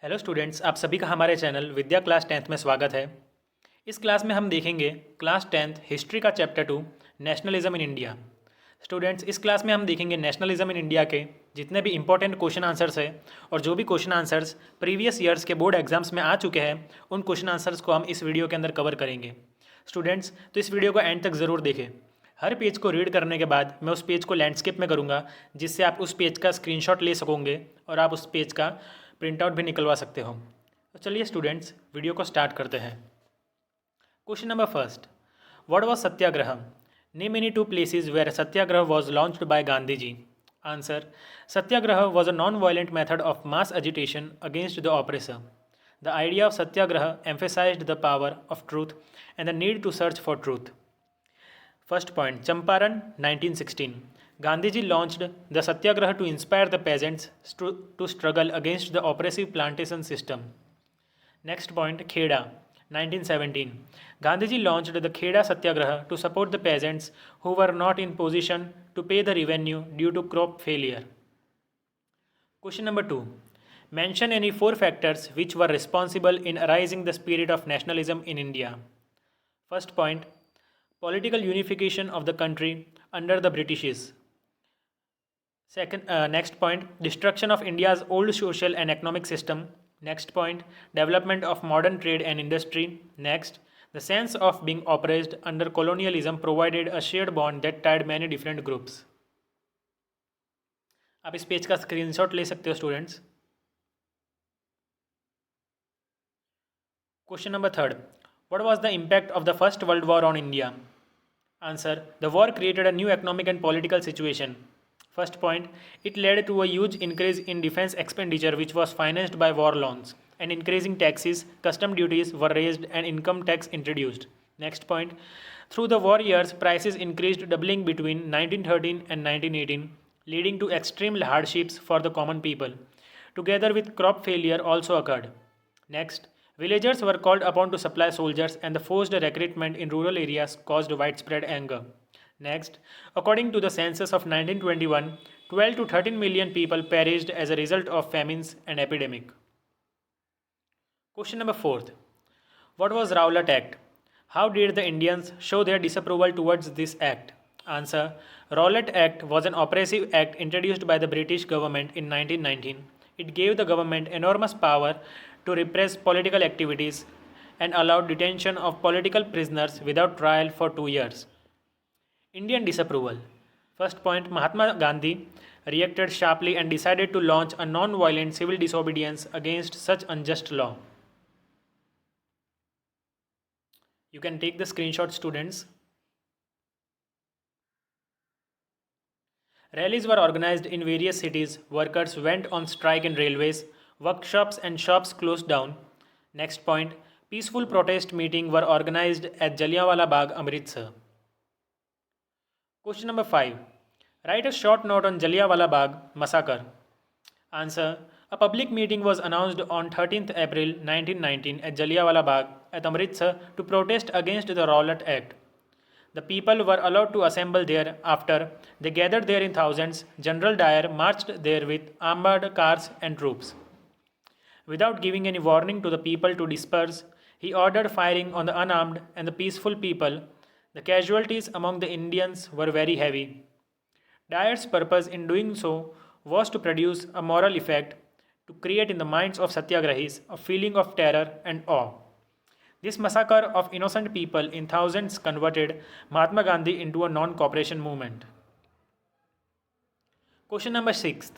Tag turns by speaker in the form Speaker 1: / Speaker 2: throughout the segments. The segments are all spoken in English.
Speaker 1: Hello students, आप सभी का हमारे चैनल विद्या क्लास 10th में स्वागत है। इस क्लास में हम देखेंगे क्लास 10th हिस्ट्री का chapter 2 nationalism in India. Students, इस क्लास में हम देखेंगे नेशनलिज्म इन इंडिया के जितने भी इंपॉर्टेंट क्वेश्चन आंसर्स है और जो भी क्वेश्चन आंसर्स प्रीवियस ईयर्स के बोर्ड एग्जाम्स में आ चुके हैं उन क्वेश्चन आंसर्स को हम इस वीडियो के अंदर कवर करेंगे। स्टूडेंट्स, तो इस वीडियो को एंड तक ज़रूर देखें। हर पेज को रीड करने के बाद मैं उस पेज को लैंडस्केप में करूँगा, जिससे आप उस पेज का स्क्रीनशॉट ले सकोगे और आप उस पेज का प्रिंट आउट भी निकलवा सकते हो। तो चलिए स्टूडेंट्स, वीडियो को स्टार्ट करते हैं। Question number first, what was satyagraha? Name any two places where satyagraha was launched by Gandhi ji. Answer, satyagraha was a non violent method of mass agitation against the oppressor. The idea of satyagraha emphasized the power of truth and the need to search for truth. First point, Champaran 1916. Gandhiji launched the satyagraha to inspire the peasants to struggle against the oppressive plantation system. Next point, Kheda 1917. Gandhiji launched the Kheda satyagraha to support the peasants who were not in position to pay the revenue due to crop failure. Question number 2. Mention any 4 factors which were responsible in arising the spirit of nationalism in India. First point, political unification of the country under the Britishes. Next point, destruction of India's old social and economic system. Next point, development of modern trade and industry. Next, the sense of being oppressed under colonialism provided a shared bond that tied many different groups. आप इस page का screenshot ले सकते हो students. Question number 3. What was the impact of the First World War on India? Answer, the war created a new economic and political situation. First point, it led to a huge increase in defense expenditure which was financed by war loans, and increasing taxes, custom duties were raised and income tax introduced. Next point, through the war years, prices increased, doubling between 1913 and 1918, leading to extreme hardships for the common people. Together with crop failure also occurred. Next, villagers were called upon to supply soldiers, and the forced recruitment in rural areas caused widespread anger. Next, according to the census of 1921, 12 to 13 million people perished as a result of famines and epidemic. Question number 4. What was Rowlatt Act? How did the Indians show their disapproval towards this act? Answer, Rowlatt Act was an oppressive act introduced by the British government in 1919. It gave the government enormous power to repress political activities and allowed detention of political prisoners without trial for 2 years. Indian disapproval. First point, Mahatma Gandhi reacted sharply and decided to launch a non-violent civil disobedience against such unjust law. You can take the screenshot, students. Rallies were organized in various cities. Workers went on strike in railways. Workshops and shops closed down. Next point, peaceful protest meetings were organized at Jallianwala Bagh, Amritsar. Question number 5. Write a short note on Jallianwala Bagh massacre. Answer, a public meeting was announced on 13th April 1919 at Jallianwala Bagh at Amritsar to protest against the Rowlatt Act. The people were allowed to assemble there. After they gathered there in thousands, General Dyer marched there with armored cars and troops. Without giving any warning to the people to disperse, he ordered firing on the unarmed and the peaceful people. The casualties among the Indians were very heavy. Dyer's purpose in doing so was to produce a moral effect, to create in the minds of satyagrahis a feeling of terror and awe. This massacre of innocent people in thousands converted Mahatma Gandhi into a non-cooperation movement. Question number 6.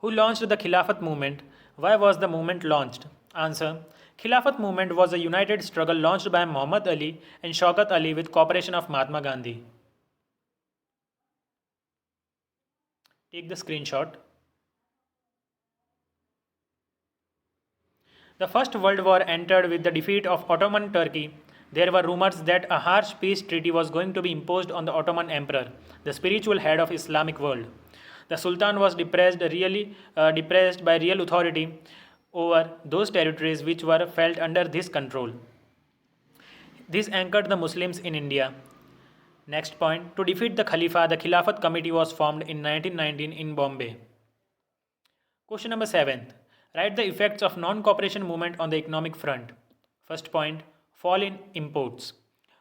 Speaker 1: Who launched the Khilafat movement? Why was the movement launched? Answer, Khilafat movement was a united struggle launched by Muhammad Ali and Shaukat Ali with cooperation of Mahatma Gandhi. Take the screenshot. The First World War entered with the defeat of Ottoman Turkey. There were rumors that a harsh peace treaty was going to be imposed on the Ottoman Emperor, the spiritual head of Islamic world. The Sultan was depressed by real authority over those territories which were felt under his control. This anchored the Muslims in India. Next point, to defeat the Khalifa, the Khilafat committee was formed in 1919 in Bombay. Question number 7. Write the effects of non-cooperation movement on the economic front. First point, fall in imports.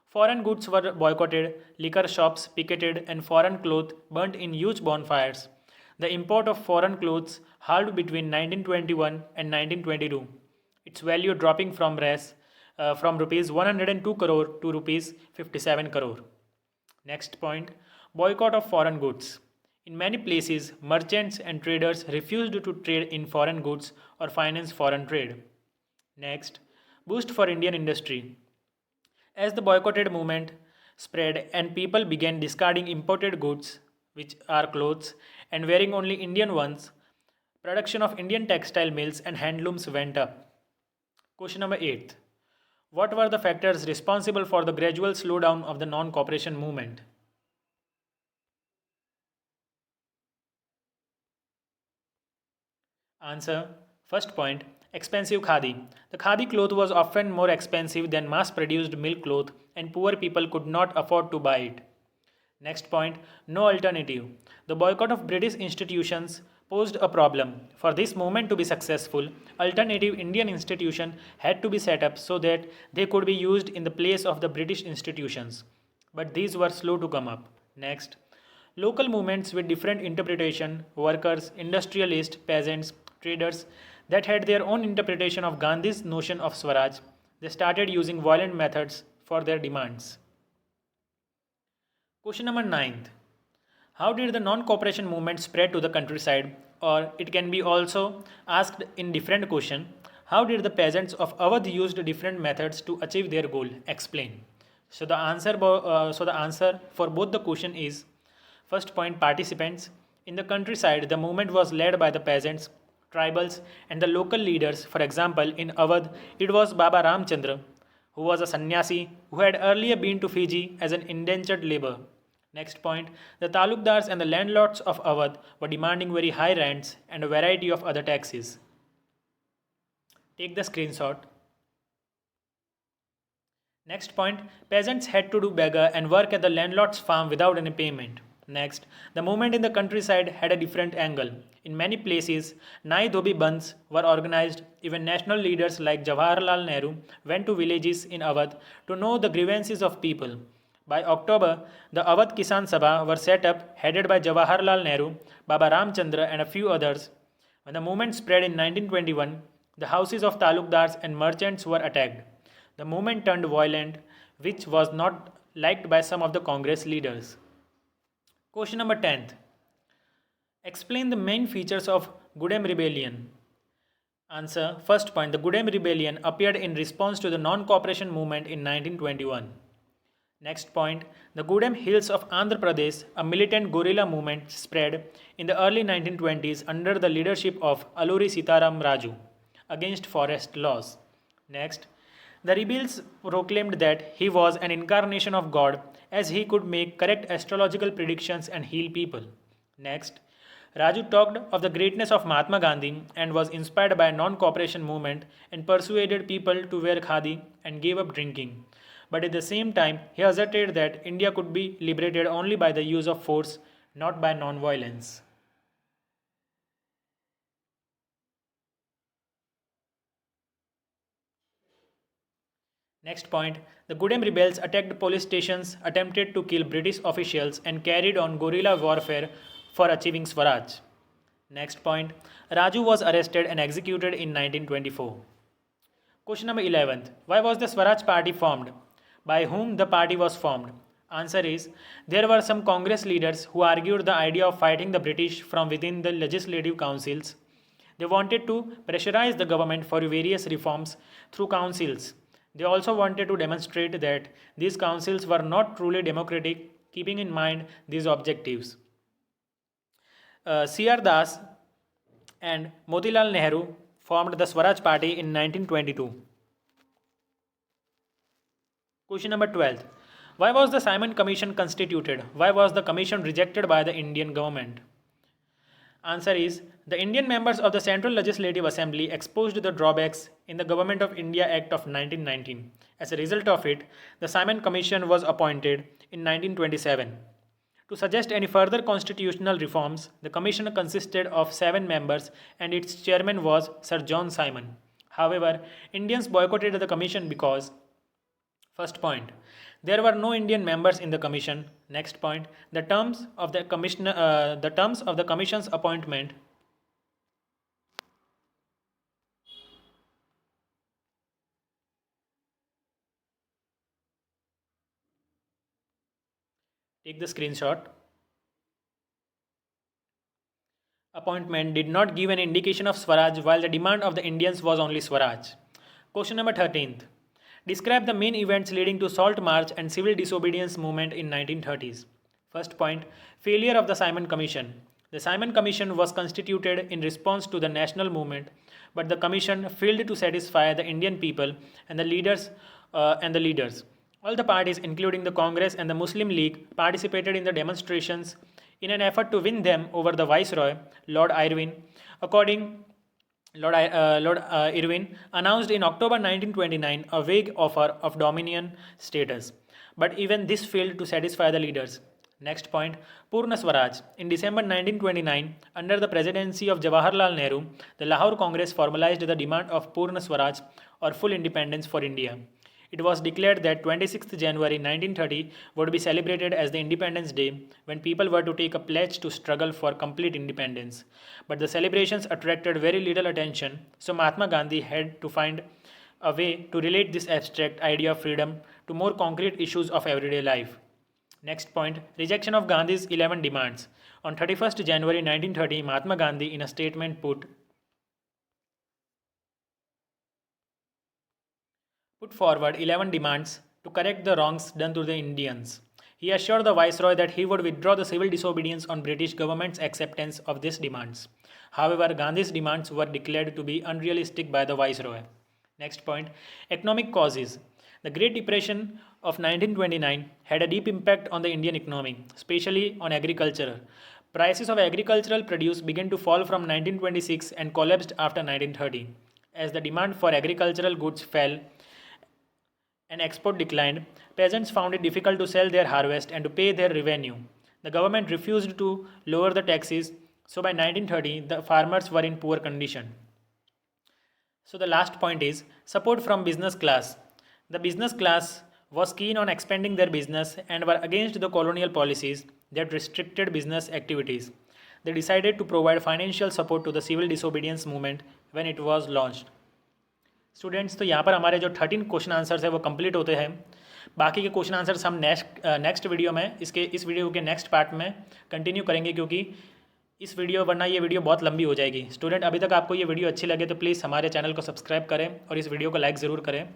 Speaker 1: Foreign goods were boycotted, liquor shops picketed, and foreign clothes burnt in huge bonfires. The import of foreign clothes halved between 1921 and 1922, its value dropping from rupees 102 crore to rupees 57 crore. Next point, boycott of foreign goods. In many places, merchants and traders refused to trade in foreign goods or finance foreign trade. Next, boost for Indian industry. As the boycotted movement spread and people began discarding imported goods, which are clothes, and wearing only Indian ones, production of Indian textile mills and handlooms went up. Question number 8. What were the factors responsible for the gradual slowdown of the non-cooperation movement? Answer. First point, expensive khadi. The khadi cloth was often more expensive than mass-produced milk cloth and poor people could not afford to buy it. Next point, no alternative. The boycott of British institutions posed a problem. For this movement to be successful, alternative Indian institutions had to be set up so that they could be used in the place of the British institutions. But these were slow to come up. Next, local movements with different interpretation, workers, industrialists, peasants, traders that had their own interpretation of Gandhi's notion of Swaraj, they started using violent methods for their demands. Question number 9. How did the non-cooperation movement spread to the countryside? Or it can be also asked in different question. How did the peasants of Awadh used different methods to achieve their goal? Explain. So the answer for both the question is first point, participants. In the countryside, the movement was led by the peasants, tribals, and the local leaders. For example, in Awadh, it was Baba Ramchandra, who was a sannyasi who had earlier been to Fiji as an indentured labor. Next point, the talukdars and the landlords of Awadh were demanding very high rents and a variety of other taxes. Take the screenshot. Next point, peasants had to do beggar and work at the landlord's farm without any payment. Next, the movement in the countryside had a different angle. In many places, Nai Dhobi Bandhs were organized. Even national leaders like Jawaharlal Nehru went to villages in Awadh to know the grievances of people. By October, the Awadh Kisan Sabha were set up, headed by Jawaharlal Nehru, Baba Ramchandra, and a few others. When the movement spread in 1921, the houses of talukdars and merchants were attacked. The movement turned violent, which was not liked by some of the Congress leaders. Question number 10. Explain the main features of Gudem Rebellion. Answer. First point, the Gudem Rebellion appeared in response to the non-cooperation movement in 1921. Next point, the Gudem Hills of Andhra Pradesh, a militant guerrilla movement, spread in the early 1920s under the leadership of Alluri Sitaram Raju against forest laws. Next, the rebels proclaimed that he was an incarnation of God as he could make correct astrological predictions and heal people. Next, Raju talked of the greatness of Mahatma Gandhi and was inspired by a non-cooperation movement and persuaded people to wear khadi and gave up drinking. But at the same time, he asserted that India could be liberated only by the use of force, not by non-violence. Next point, the Gudem rebels attacked police stations, attempted to kill British officials, and carried on guerrilla warfare for achieving Swaraj. Next point, Raju was arrested and executed in 1924. Question number 11. Why was the Swaraj party formed? By whom the party was formed? Answer is, there were some Congress leaders who argued the idea of fighting the British from within the legislative councils. They wanted to pressurize the government for various reforms through councils. They also wanted to demonstrate that these councils were not truly democratic, keeping in mind these objectives. C.R. Das and Motilal Nehru formed the Swaraj Party in 1922. Question number 12. Why was the Simon Commission constituted? Why was the commission rejected by the Indian government? Answer is, the Indian members of the Central Legislative Assembly exposed the drawbacks in the Government of India Act of 1919. As a result of it, the Simon Commission was appointed in 1927. To suggest any further constitutional reforms, the commission consisted of 7 members and its chairman was Sir John Simon. However, Indians boycotted the commission because, first point, there were no Indian members in the commission. Next point, the terms of the commission's appointment. Take the screenshot. Appointment did not give an indication of Swaraj, while the demand of the Indians was only Swaraj. Question number 13th. Describe the main events leading to Salt March and civil disobedience movement in 1930s. First point, failure of the Simon Commission. The Simon Commission was constituted in response to the national movement, but the commission failed to satisfy the Indian people and the leaders. All the parties, including the Congress and the Muslim League, participated in the demonstrations in an effort to win them over the Viceroy, Lord Irwin. Lord Irwin announced in October 1929 a vague offer of dominion status, but even this failed to satisfy the leaders. Next point, Purna Swaraj. In December 1929, under the presidency of Jawaharlal Nehru, the Lahore Congress formalized the demand of Purna Swaraj or full independence for India. It was declared that 26th January 1930 would be celebrated as the Independence Day, when people were to take a pledge to struggle for complete independence. But the celebrations attracted very little attention, so Mahatma Gandhi had to find a way to relate this abstract idea of freedom to more concrete issues of everyday life. Next point, rejection of Gandhi's 11 demands. On 31st January 1930, Mahatma Gandhi in a statement put forward 11 demands to correct the wrongs done to the Indians. He assured the Viceroy that he would withdraw the civil disobedience on British government's acceptance of these demands. However, Gandhi's demands were declared to be unrealistic by the Viceroy. Next point, economic causes. The Great Depression of 1929 had a deep impact on the Indian economy, especially on agriculture. Prices of agricultural produce began to fall from 1926 and collapsed after 1930. As the demand for agricultural goods fell and export declined, peasants found it difficult to sell their harvest and to pay their revenue. The government refused to lower the taxes, so by 1930 the farmers were in poor condition. So the last point is support from business class. The business class was keen on expanding their business and were against the colonial policies that restricted business activities. They decided to provide financial support to the civil disobedience movement when it was launched. Students, तो यहाँ पर हमारे जो 13 question answers है वो complete होते हैं. बाकी के क्वेश्चन आंसर्स हम नेक्स्ट वीडियो में इस वीडियो के नेक्स्ट पार्ट में कंटिन्यू करेंगे, क्योंकि वरना ये वीडियो बहुत लंबी हो जाएगी. स्टूडेंट, अभी तक आपको ये वीडियो अच्छी लगे तो प्लीज़ हमारे चैनल को सब्सक्राइब करें और इस वीडियो को लाइक ज़रूर करें.